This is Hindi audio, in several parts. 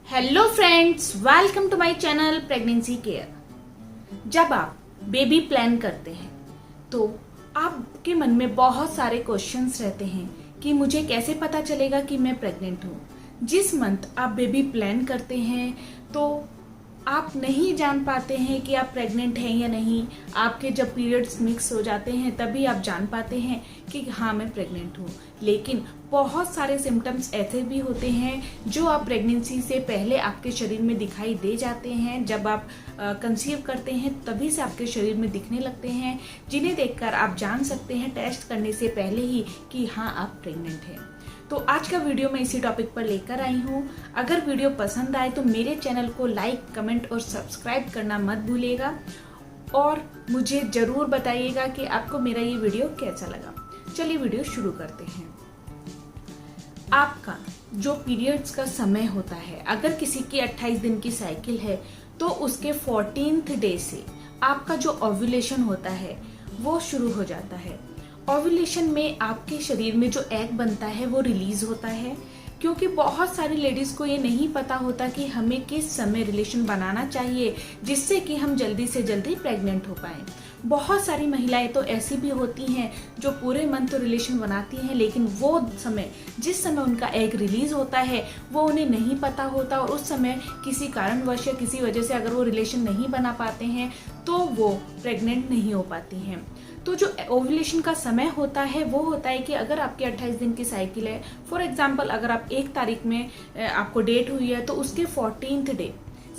Hello friends, welcome to my channel pregnancy care. जब आप बेबी प्लान करते हैं तो आपके मन में बहुत सारे क्वेश्चंस रहते हैं कि मुझे कैसे पता चलेगा कि मैं प्रेग्नेंट हूँ। जिस मंथ आप बेबी प्लान करते हैं तो आप नहीं जान पाते हैं कि आप प्रेग्नेंट हैं या नहीं। आपके जब पीरियड्स मिक्स हो जाते हैं तभी आप जान पाते हैं कि हाँ मैं प्रेग्नेंट हूँ। लेकिन बहुत सारे सिम्टम्स ऐसे भी होते हैं जो आप प्रेगनेंसी से पहले आपके शरीर में दिखाई दे जाते हैं। जब आप कंसीव करते हैं तभी से आपके शरीर में दिखने लगते हैं, जिन्हें देखकर आप जान सकते हैं टेस्ट करने से पहले ही कि हाँ आप प्रेग्नेंट हैं। तो आज का वीडियो मैं इसी टॉपिक पर लेकर आई हूँ। अगर वीडियो पसंद आए तो मेरे चैनल को लाइक, कमेंट और सब्सक्राइब करना मत भूलिएगा और मुझे जरूर बताइएगा कि आपको मेरा ये वीडियो कैसा लगा। चलिए वीडियो शुरू करते हैं। आपका जो पीरियड्स का समय होता है, अगर किसी की 28 दिन की साइकिल है तो उसके 14th डे से आपका जो ओव्यूलेशन होता है वो शुरू हो जाता है। ओव्यूलेशन में आपके शरीर में जो एग बनता है वो रिलीज होता है, क्योंकि बहुत सारी लेडीज को ये नहीं पता होता कि हमें किस समय रिलेशन बनाना चाहिए जिससे कि हम जल्दी से जल्दी प्रेग्नेंट हो पाएं। बहुत सारी महिलाएं तो ऐसी भी होती हैं जो पूरे मंथ तो रिलेशन बनाती हैं, लेकिन वो समय जिस समय उनका एग रिलीज होता है वो उन्हें नहीं पता होता और उस समय किसी कारणवश या किसी वजह से अगर वो रिलेशन नहीं बना पाते हैं तो वो प्रेग्नेंट नहीं हो पाती हैं। तो जो ओव्यूलेशन का समय होता है वो होता है कि अगर आपकी 28 दिन की साइकिल है, फॉर एग्जांपल अगर आप 1 तारीख में आपको डेट हुई है तो उसके 14th डे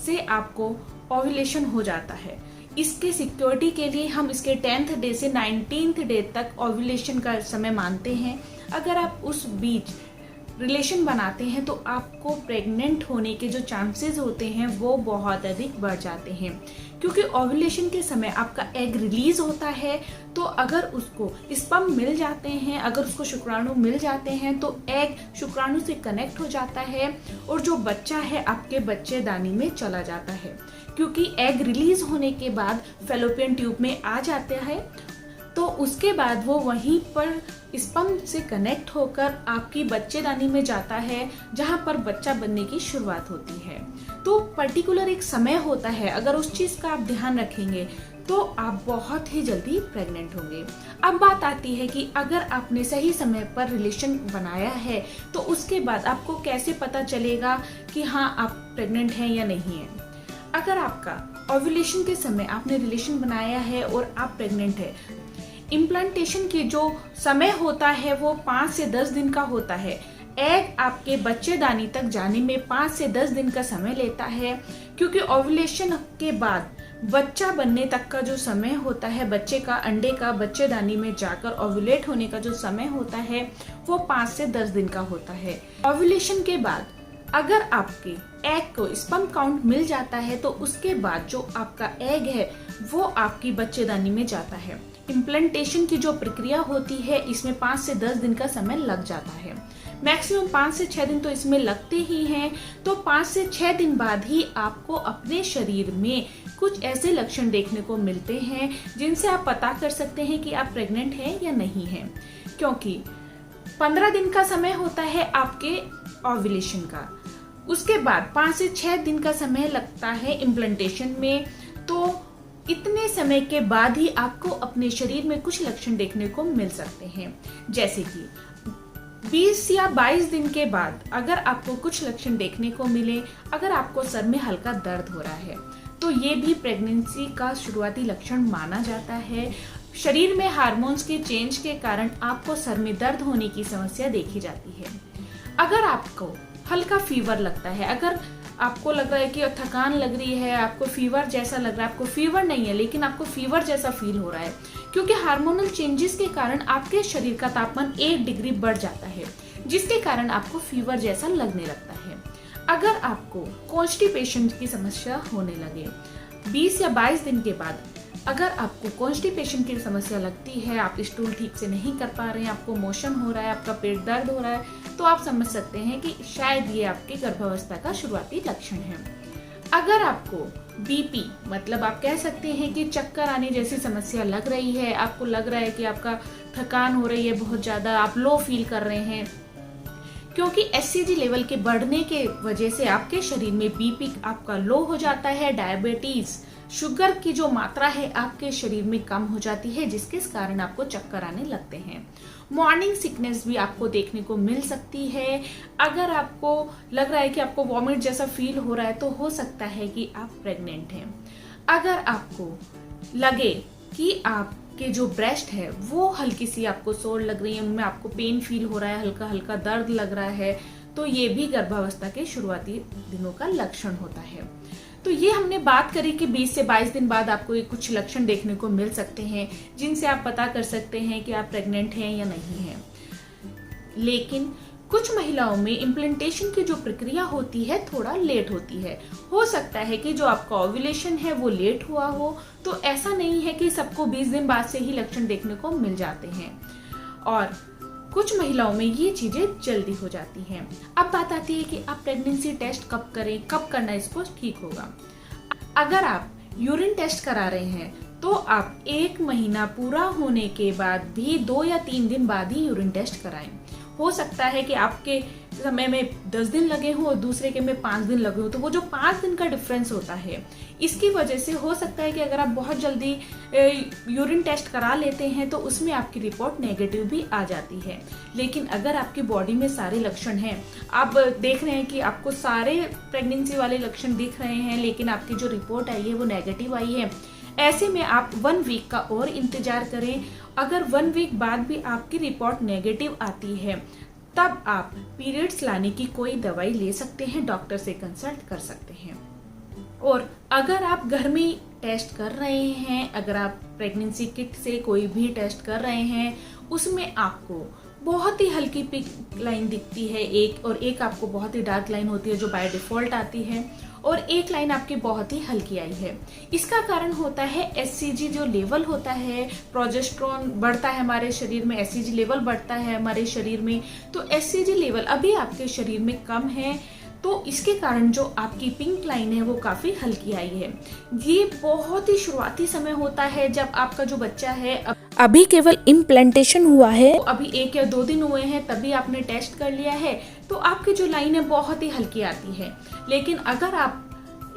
से आपको ओव्यूलेशन हो जाता है। इसके सिक्योरिटी के लिए हम इसके 10th डे से 19th डे तक ओव्यूलेशन का समय मानते हैं। अगर आप उस बीच रिलेशन बनाते हैं तो आपको प्रेग्नेंट होने के जो चांसेस होते हैं वो बहुत अधिक बढ़ जाते हैं, क्योंकि ओव्यूलेशन के समय आपका एग रिलीज होता है। तो अगर उसको स्पर्म मिल जाते हैं, अगर उसको शुक्राणु मिल जाते हैं तो एग शुक्राणु से कनेक्ट हो जाता है और जो बच्चा है आपके बच्चेदानी में चला जाता है। क्योंकि एग रिलीज होने के बाद फैलोपियन ट्यूब में आ जाता है तो उसके बाद वो वहीं पर स्पर्म से कनेक्ट होकर आपकी बच्चेदानी में जाता है, जहां पर बच्चा बनने की शुरुआत होती है। तो पर्टिकुलर एक समय होता है, अगर उस चीज का आप ध्यान रखेंगे तो आप बहुत ही जल्दी प्रेग्नेंट होंगे। अब बात आती है कि अगर आपने सही समय पर रिलेशन बनाया है तो उसके बाद आपको कैसे पता चलेगा कि हाँ आप प्रेग्नेंट हैं या नहीं है। अगर आपका ओव्यूलेशन के समय आपने रिलेशन बनाया है और आप प्रेग्नेंट है, इम्प्लांटेशन की जो समय होता है वो 5 से 10 दिन का होता है। एग आपके बच्चेदानी तक जाने में 5 से 10 दिन का समय लेता है, क्योंकि ओव्यूलेशन के बाद बच्चा बनने तक का जो समय होता है, बच्चे का अंडे का बच्चेदानी में जाकर ओव्यूलेट होने का जो समय होता है वो 5 से 10 दिन का होता है। ओव्यूलेशन के बाद अगर आपके एग को स्पर्म काउंट मिल जाता है तो उसके बाद जो आपका एग है वो आपकी बच्चेदानी में जाता है। इम्प्लांटेशन की जो प्रक्रिया होती है इसमें 5 से 10 दिन का समय लग जाता है। मैक्सिमम 5 से 6 दिन तो इसमें लगते ही हैं। तो 5 से 6 दिन बाद ही आपको अपने शरीर में कुछ ऐसे लक्षण देखने को मिलते हैं जिनसे आप पता कर सकते हैं कि आप प्रेग्नेंट हैं या नहीं हैं। क्योंकि 15 दिन का समय होता है आपके ओव्यूलेशन का, उसके बाद 5 से 6 दिन का समय लगता है इम्प्लांटेशन में। तो इतने समय के बाद ही आपको अपने शरीर में कुछ लक्षण देखने को मिल सकते हैं, जैसे कि 20 या 22 दिन के बाद अगर आपको कुछ लक्षण देखने को मिले, अगर आपको सर में हल्का दर्द हो रहा है तो ये भी प्रेगनेंसी का शुरुआती लक्षण माना जाता है। शरीर में हार्मोन्स के चेंज के कारण आपको सर में दर्द होने की समस्या देखी जाती है। अगर आपको हल्का फीवर लगता है, अगर आपको लग रहा है कि थकान लग रही है, आपको फीवर जैसा लग रहा है, आपको फीवर नहीं है लेकिन आपको फीवर जैसा फील हो रहा है, क्योंकि हार्मोनल चेंजेस के कारण आपके शरीर का तापमान 1 डिग्री बढ़ जाता है, जिसके कारण आपको फीवर जैसा लगने लगता है। अगर आपको कॉन्स्टिपेशन की समस्या होने लगे 20 या 22 दिन के बाद, अगर आपको कॉन्स्टिपेशन की समस्या लगती है, आप स्टूल ठीक से नहीं कर पा रहे हैं, आपको मोशन हो रहा है, आपका पेट दर्द हो रहा है, तो आप समझ सकते हैं कि शायद ये आपके गर्भावस्था का शुरुआती लक्षण है। अगर आपको बीपी मतलब आप कह सकते हैं कि चक्कर आने जैसी समस्या लग रही है, आपको लग रहा है कि आपका थकान हो रही है बहुत ज्यादा, आप लो फील कर रहे हैं, क्योंकि एससीजी लेवल के बढ़ने के वजह से आपके शरीर में बीपी आपका लो हो जाता है, डायबिटीज शुगर की जो मात्रा है आपके शरीर में कम हो जाती है, जिसके कारण आपको चक्कर आने लगते हैं। मॉर्निंग सिकनेस भी आपको देखने को मिल सकती है। अगर आपको लग रहा है कि आपको वॉमिट जैसा फील हो रहा है तो हो सकता है कि आप प्रेग्नेंट हैं। अगर आपको लगे कि आपके जो ब्रेस्ट है वो हल्की सी आपको सोर लग रही है, उनमें आपको पेन फील हो रहा है, हल्का हल्का दर्द लग रहा है, तो ये भी गर्भावस्था के शुरुआती दिनों का लक्षण होता है। तो ये हमने बात करी कि 20 से 22 दिन बाद आपको कुछ लक्षण देखने को मिल सकते हैं जिनसे आप पता कर सकते हैं कि आप प्रेग्नेंट हैं या नहीं हैं। लेकिन कुछ महिलाओं में इम्प्लांटेशन की जो प्रक्रिया होती है थोड़ा लेट होती है। हो सकता है कि जो आपका ओव्यूलेशन है वो लेट हुआ हो, तो ऐसा नहीं है कि सबको 20 दिन बाद से ही लक्षण देखने को मिल जाते हैं, और कुछ महिलाओं में ये चीजें जल्दी हो जाती हैं। अब बात आती है कि आप प्रेगनेंसी टेस्ट कब करें, कब करना इसको ठीक होगा। अगर आप यूरिन टेस्ट करा रहे हैं तो आप 1 महीना पूरा होने के बाद भी 2 या 3 दिन बाद ही यूरिन टेस्ट कराएं। हो सकता है कि आपके समय में 10 दिन लगे हों और दूसरे के में 5 दिन लगे हों, तो वो जो 5 दिन का डिफरेंस होता है इसकी वजह से हो सकता है कि अगर आप बहुत जल्दी यूरिन टेस्ट करा लेते हैं तो उसमें आपकी रिपोर्ट नेगेटिव भी आ जाती है। लेकिन अगर आपकी बॉडी में सारे लक्षण हैं, आप देख रहे हैं कि आपको सारे प्रेगनेंसी वाले लक्षण दिख रहे हैं, लेकिन आपकी जो रिपोर्ट आई है वो नेगेटिव आई है, ऐसे में आप 1 वीक का और इंतजार करें। अगर 1 वीक बाद भी आपकी रिपोर्ट नेगेटिव आती है तब आप पीरियड्स लाने की कोई दवाई ले सकते हैं, डॉक्टर से कंसल्ट कर सकते हैं। और अगर आप घर में टेस्ट कर रहे हैं, अगर आप प्रेगनेंसी किट से कोई भी टेस्ट कर रहे हैं, उसमें आपको बहुत ही हल्की पिंक लाइन दिखती है एक आपको बहुत ही डार्क लाइन होती है जो बाय डिफॉल्ट आती है, और एक लाइन आपकी बहुत ही हल्की आई है। इसका कारण होता है एससीजी जो लेवल होता है, प्रोजेस्टेरोन बढ़ता है हमारे शरीर में, एससीजी लेवल बढ़ता है हमारे शरीर में, तो एससीजी लेवल अभी आपके शरीर में कम है, तो इसके कारण जो आपकी पिंक लाइन है वो काफी हल्की आई है। ये बहुत ही शुरुआती समय होता है जब आपका जो बच्चा है अभी केवल इम्प्लांटेशन हुआ है, तो अभी 1 या 2 दिन हुए हैं तभी आपने टेस्ट कर लिया है, तो आपकी जो लाइन है बहुत ही हल्की आती है। लेकिन अगर आप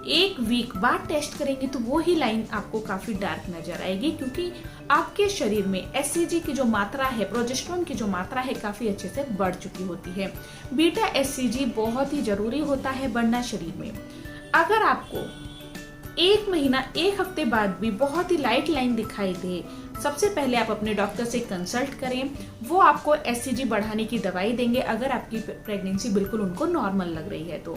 1 वीक बाद टेस्ट करेंगे तो वो ही लाइन आपको काफी डार्क नजर आएगी, क्योंकि आपके शरीर में एससीजी की जो मात्रा है, प्रोजेस्टेरोन की जो मात्रा है काफी अच्छे से बढ़ चुकी होती है। बीटा एससीजी बहुत ही जरूरी होता है बढ़ना शरीर में। अगर आपको 1 महीना 1 हफ्ते बाद भी बहुत ही लाइट लाइन दिखाई दे, सबसे पहले आप अपने डॉक्टर से कंसल्ट करें, वो आपको एससीजी बढ़ाने की दवाई देंगे अगर आपकी प्रेगनेंसी बिल्कुल उनको नॉर्मल लग रही है। तो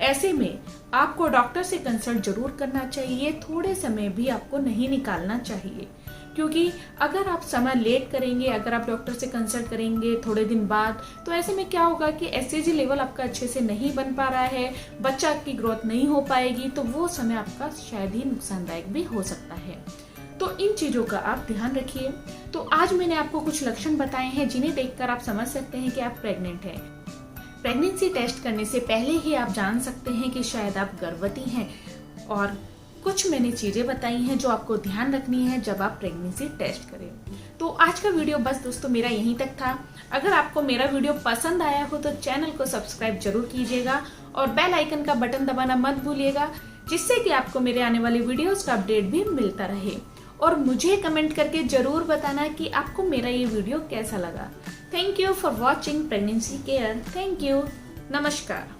ऐसे में आपको डॉक्टर से कंसल्ट जरूर करना चाहिए, थोड़े समय भी आपको नहीं निकालना चाहिए, क्योंकि अगर आप समय लेट करेंगे, अगर आप डॉक्टर से कंसल्ट करेंगे थोड़े दिन बाद, तो ऐसे में क्या होगा कि एससीजी लेवल आपका अच्छे से नहीं बन पा रहा है, बच्चा की ग्रोथ नहीं हो पाएगी, तो वो समय आपका शायद ही नुकसानदायक भी हो सकता है। तो इन चीजों का आप ध्यान रखिए। तो आज मैंने आपको कुछ लक्षण बताए हैं जिन्हें देखकर आप समझ सकते हैं कि आप प्रेग्नेंट हैं। प्रेगनेंसी टेस्ट करने से पहले ही आप जान सकते हैं कि शायद आप गर्भवती हैं, और कुछ मैंने चीजें बताई हैं जो आपको ध्यान रखनी है जब आप प्रेगनेंसी टेस्ट करें। तो आज का वीडियो बस दोस्तों मेरा यहीं तक था। अगर आपको मेरा वीडियो पसंद आया हो तो चैनल को सब्सक्राइब जरूर कीजिएगा और बेल आइकन का बटन दबाना मत भूलिएगा, जिससे कि आपको मेरे आने वाले वीडियोस का अपडेट भी मिलता रहे। और मुझे कमेंट करके जरूर बताना कि आपको मेरा ये वीडियो कैसा लगा। Thank you for watching pregnancy care. Thank you. नमस्कार।